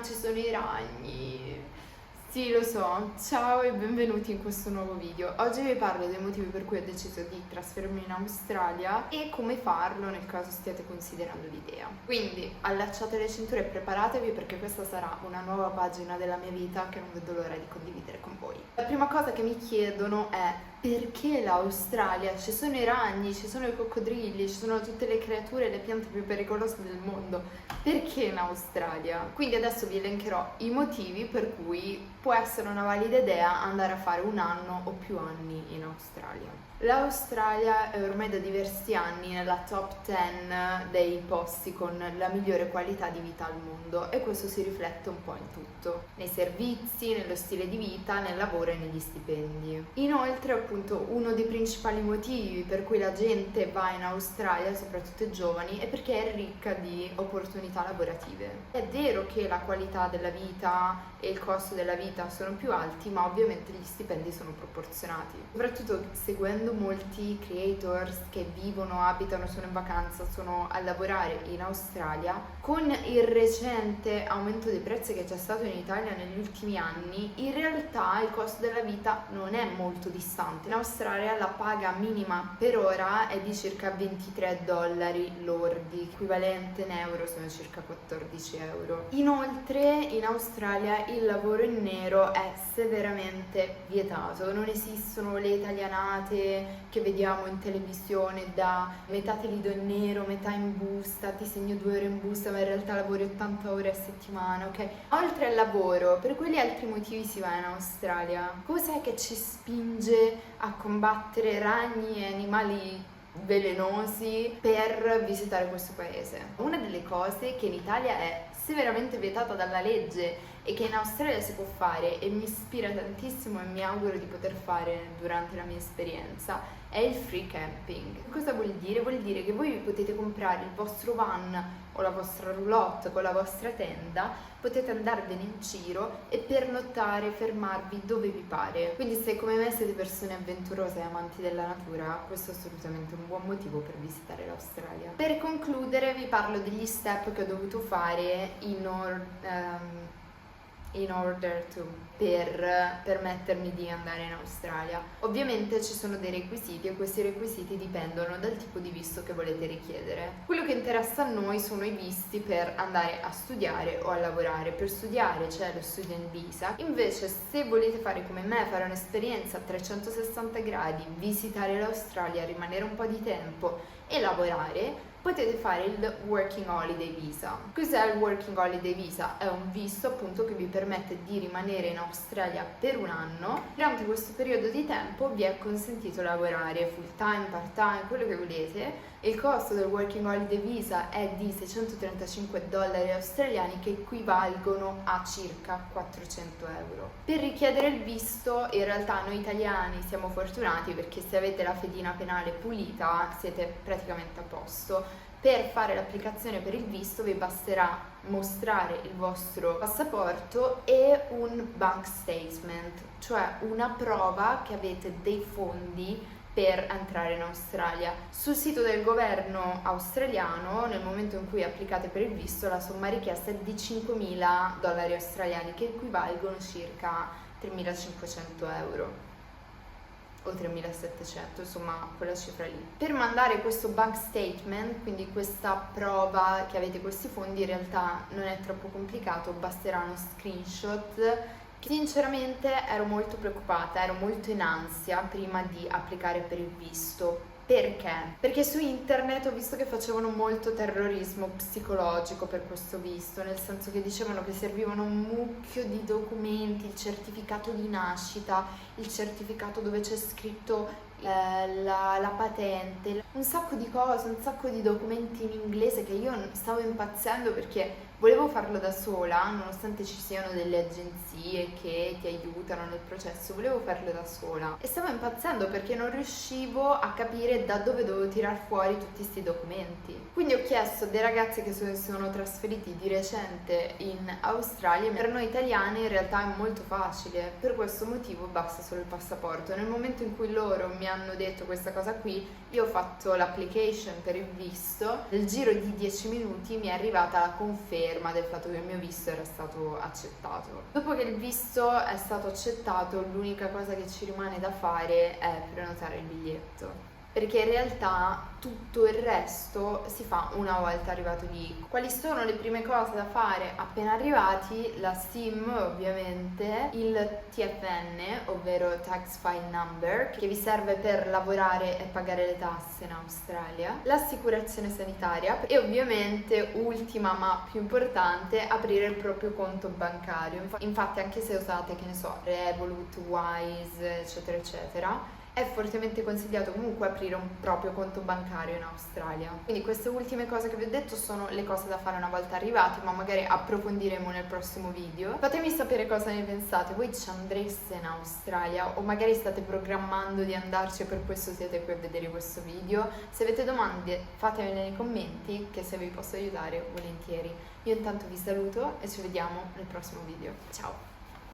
ci sono i ragni. Sì, lo so. Ciao e benvenuti in questo nuovo video. Oggi vi parlo dei motivi per cui ho deciso di trasferirmi in Australia e come farlo nel caso stiate considerando l'idea. Quindi allacciate le cinture e preparatevi perché questa sarà una nuova pagina della mia vita che non vedo l'ora di condividere con voi. La prima cosa che mi chiedono è: perché l'Australia? Ci sono i ragni, ci sono i coccodrilli, ci sono tutte le creature e le piante più pericolose del mondo. Perché in Australia? Quindi adesso vi elencherò i motivi per cui può essere una valida idea andare a fare un anno o più anni in Australia. L'Australia è ormai da diversi anni nella top 10 dei posti con la migliore qualità di vita al mondo e questo si riflette un po' in tutto, nei servizi, nello stile di vita, nel lavoro e negli stipendi. Inoltre, appunto, uno dei principali motivi per cui la gente va in Australia, soprattutto i giovani, è perché è ricca di opportunità lavorative. È vero che la qualità della vita e il costo della vita sono più alti, ma ovviamente gli stipendi sono proporzionati. Soprattutto seguendo molti creators che vivono, abitano, sono in vacanza, sono a lavorare in Australia, con il recente aumento dei prezzi che c'è stato in Italia negli ultimi anni, in realtà il costo della vita non è molto distante. In Australia la paga minima per ora è di circa 23 dollari lordi, equivalente in euro sono circa 14 euro. Inoltre in Australia il lavoro in nero è severamente vietato, non esistono le italianate che vediamo in televisione da metà te li do in nero, metà in busta, ti segno 2 ore in busta ma in realtà lavori 80 ore a settimana, ok? Oltre al lavoro, per quali altri motivi si va in Australia? Cos'è che ci spinge a combattere ragni e animali velenosi per visitare questo paese? Una delle cose che in Italia è severamente vietata dalla legge e che in Australia si può fare e mi ispira tantissimo e mi auguro di poter fare durante la mia esperienza è il free camping. Cosa vuol dire? Vuol dire che voi vi potete comprare il vostro van o la vostra roulotte con la vostra tenda, potete andarvene in giro e pernottare, fermarvi dove vi pare. Quindi se come me siete persone avventurose e amanti della natura, questo è assolutamente un buon motivo per visitare l'Australia. Per concludere vi parlo degli step che ho dovuto fare in order to per permettermi di andare in Australia. Ovviamente ci sono dei requisiti e questi requisiti dipendono dal tipo di visto che volete richiedere. Quello che interessa a noi sono i visti per andare a studiare o a lavorare. Per studiare c'è lo student visa, invece se volete fare come me, fare un'esperienza a 360 gradi, visitare l'Australia, rimanere un po' di tempo e lavorare, potete fare il Working Holiday Visa. Cos'è il Working Holiday Visa? È un visto appunto che vi permette di rimanere in Australia per un anno. Durante questo periodo di tempo vi è consentito lavorare full time, part time, quello che volete. Il costo del Working Holiday Visa è di 635 dollari australiani che equivalgono a circa 400 euro. Per richiedere il visto in realtà noi italiani siamo fortunati perché se avete la fedina penale pulita siete praticamente a posto. Per fare l'applicazione per il visto vi basterà mostrare il vostro passaporto e un bank statement, cioè una prova che avete dei fondi per entrare in Australia. Sul sito del governo australiano, nel momento in cui applicate per il visto, la somma richiesta è di 5.000 dollari australiani, che equivalgono circa a 3.500 euro. O 3.700, insomma quella cifra lì. Per mandare questo bank statement, quindi questa prova che avete questi fondi, in realtà non è troppo complicato, basterà uno screenshot. Sinceramente ero molto preoccupata, ero molto in ansia prima di applicare per il visto. Perché? Perché su internet ho visto che facevano molto terrorismo psicologico per questo visto, nel senso che dicevano che servivano un mucchio di documenti, il certificato di nascita, il certificato dove c'è scritto la patente, un sacco di cose, un sacco di documenti in inglese che io stavo impazzendo perché volevo farlo da sola, nonostante ci siano delle agenzie che ti aiutano nel processo, volevo farlo da sola e stavo impazzendo perché non riuscivo a capire da dove dovevo tirar fuori tutti questi documenti. Quindi ho chiesto a dei ragazzi che si sono trasferiti di recente in Australia. Per noi italiani in realtà è molto facile, per questo motivo basta solo il passaporto. Nel momento in cui loro mi hanno detto questa cosa qui, io ho fatto l'application per il visto, nel giro di 10 minuti mi è arrivata la conferma conferma del fatto che il mio visto era stato accettato. Dopo che il visto è stato accettato, l'unica cosa che ci rimane da fare è prenotare il biglietto, perché in realtà tutto il resto si fa una volta arrivato lì. Quali sono le prime cose da fare appena arrivati? La SIM, ovviamente, il TFN, ovvero Tax File Number, che vi serve per lavorare e pagare le tasse in Australia, l'assicurazione sanitaria e ovviamente, ultima ma più importante, aprire il proprio conto bancario. Infatti, anche se usate, che ne so, Revolut, Wise, eccetera eccetera, è fortemente consigliato comunque aprire un proprio conto bancario in Australia. Quindi queste ultime cose che vi ho detto sono le cose da fare una volta arrivati, ma magari approfondiremo nel prossimo video. Fatemi sapere cosa ne pensate, voi ci andreste in Australia o magari state programmando di andarci e per questo siete qui a vedere questo video. Se avete domande fatemele nei commenti, che se vi posso aiutare volentieri. Io intanto vi saluto e ci vediamo nel prossimo video. Ciao!